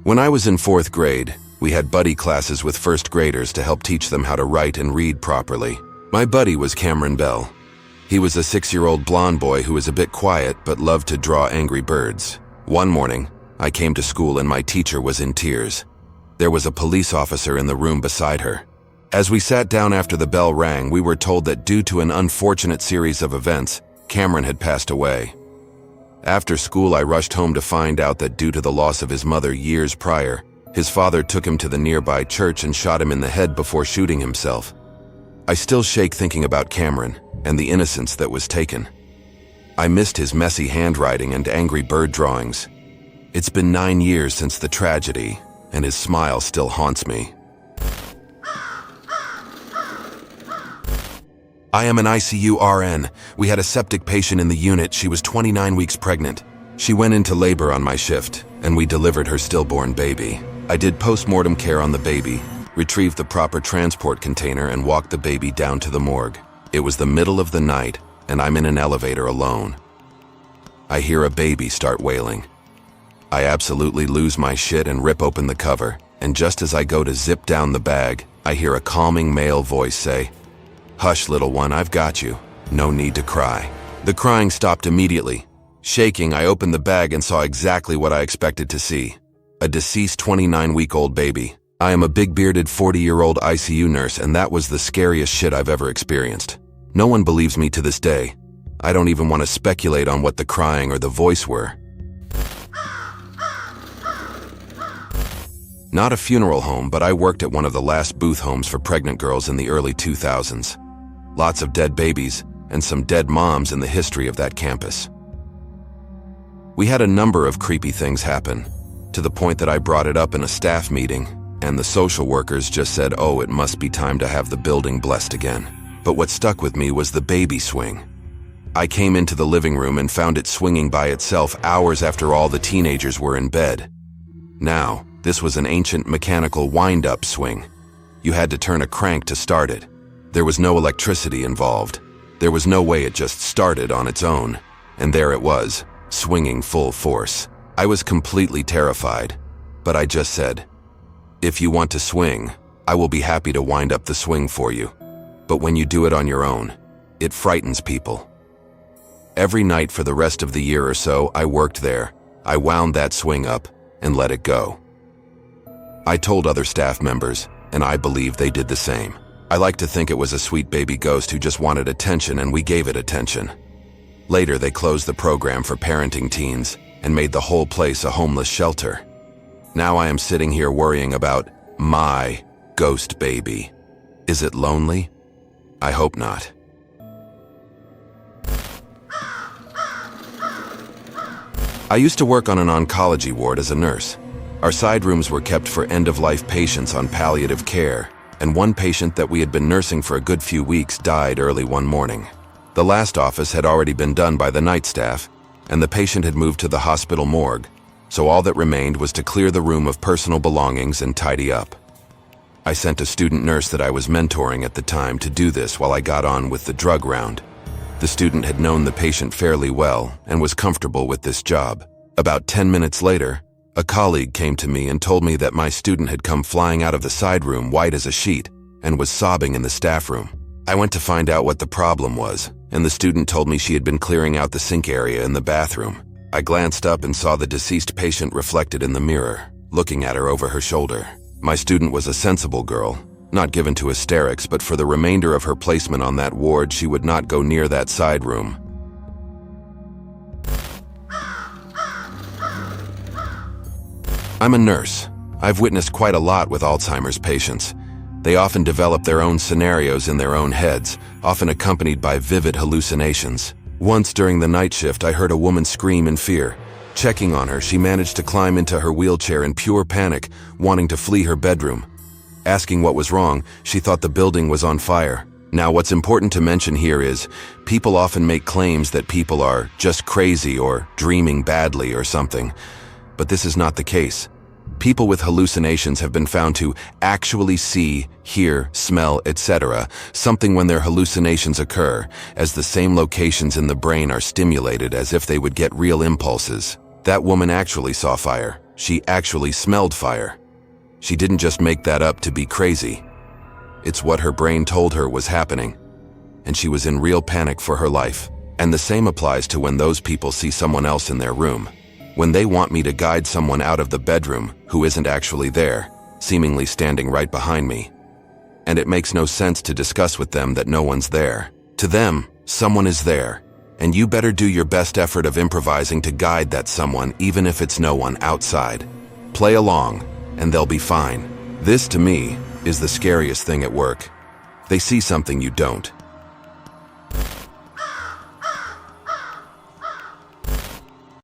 When I was in 4th grade, we had buddy classes with first graders to help teach them how to write and read properly. My buddy was Cameron Bell. He was a 6-year-old blonde boy who was a bit quiet but loved to draw angry birds. One morning, I came to school and my teacher was in tears. There was a police officer in the room beside her. As we sat down after the bell rang, we were told that due to an unfortunate series of events, Cameron had passed away. After school, I rushed home to find out that due to the loss of his mother years prior, his father took him to the nearby church and shot him in the head before shooting himself. I still shake thinking about Cameron and the innocence that was taken. I missed his messy handwriting and angry bird drawings. It's been 9 years since the tragedy, and his smile still haunts me. I am an ICU RN. We had a septic patient in the unit. She was 29 weeks pregnant. She went into labor on my shift, and we delivered her stillborn baby. I did post-mortem care on the baby, retrieved the proper transport container, and walked the baby down to the morgue. It was the middle of the night, and I'm in an elevator alone. I hear a baby start wailing. I absolutely lose my shit and rip open the cover, and just as I go to zip down the bag, I hear a calming male voice say, "Hush, little one, I've got you. No need to cry." The crying stopped immediately. Shaking, I opened the bag and saw exactly what I expected to see. A deceased 29-week-old baby. I am a big-bearded 40-year-old ICU nurse, and that was the scariest shit I've ever experienced. No one believes me to this day. I don't even want to speculate on what the crying or the voice were. Not a funeral home, but I worked at one of the last booth homes for pregnant girls in the early 2000s. Lots of dead babies and some dead moms in the history of that campus. We had a number of creepy things happen, to the point that I brought it up in a staff meeting, and the social workers just said, "Oh, it must be time to have the building blessed again." But what stuck with me was the baby swing. I came into the living room and found it swinging by itself hours after all the teenagers were in bed. Now, this was an ancient mechanical wind-up swing. You had to turn a crank to start it. There was no electricity involved. There was no way it just started on its own. And there it was, swinging full force. I was completely terrified, but I just said, "If you want to swing, I will be happy to wind up the swing for you. But when you do it on your own, it frightens people." Every night for the rest of the year or so I worked there, I wound that swing up and let it go. I told other staff members, and I believe they did the same. I like to think it was a sweet baby ghost who just wanted attention, and we gave it attention. Later, they closed the program for parenting teens and made the whole place a homeless shelter. Now I am sitting here worrying about my ghost baby. Is it lonely? I hope not. I used to work on an oncology ward as a nurse. Our side rooms were kept for end-of-life patients on palliative care, and one patient that we had been nursing for a good few weeks died early one morning. The last office had already been done by the night staff, and the patient had moved to the hospital morgue, so all that remained was to clear the room of personal belongings and tidy up. I sent a student nurse that I was mentoring at the time to do this while I got on with the drug round. The student had known the patient fairly well and was comfortable with this job. About 10 minutes later, a colleague came to me and told me that my student had come flying out of the side room white as a sheet and was sobbing in the staff room. I went to find out what the problem was, and the student told me she had been clearing out the sink area in the bathroom. I glanced up and saw the deceased patient reflected in the mirror, looking at her over her shoulder. My student was a sensible girl, not given to hysterics, but for the remainder of her placement on that ward, she would not go near that side room. I'm a nurse. I've witnessed quite a lot with Alzheimer's patients. They often develop their own scenarios in their own heads, often accompanied by vivid hallucinations. Once during the night shift, I heard a woman scream in fear. Checking on her, she managed to climb into her wheelchair in pure panic, wanting to flee her bedroom. Asking what was wrong, she thought the building was on fire. Now, what's important to mention here is, people often make claims that people are just crazy or dreaming badly or something. But this is not the case. People with hallucinations have been found to actually see, hear, smell, etc. something when their hallucinations occur, as the same locations in the brain are stimulated as if they would get real impulses. That woman actually saw fire. She actually smelled fire. She didn't just make that up to be crazy. It's what her brain told her was happening, and she was in real panic for her life. And the same applies to when those people see someone else in their room. When they want me to guide someone out of the bedroom who isn't actually there, seemingly standing right behind me. And it makes no sense to discuss with them that no one's there. To them, someone is there, and you better do your best effort of improvising to guide that someone even if it's no one outside. Play along, and they'll be fine. This, to me, is the scariest thing at work. They see something you don't.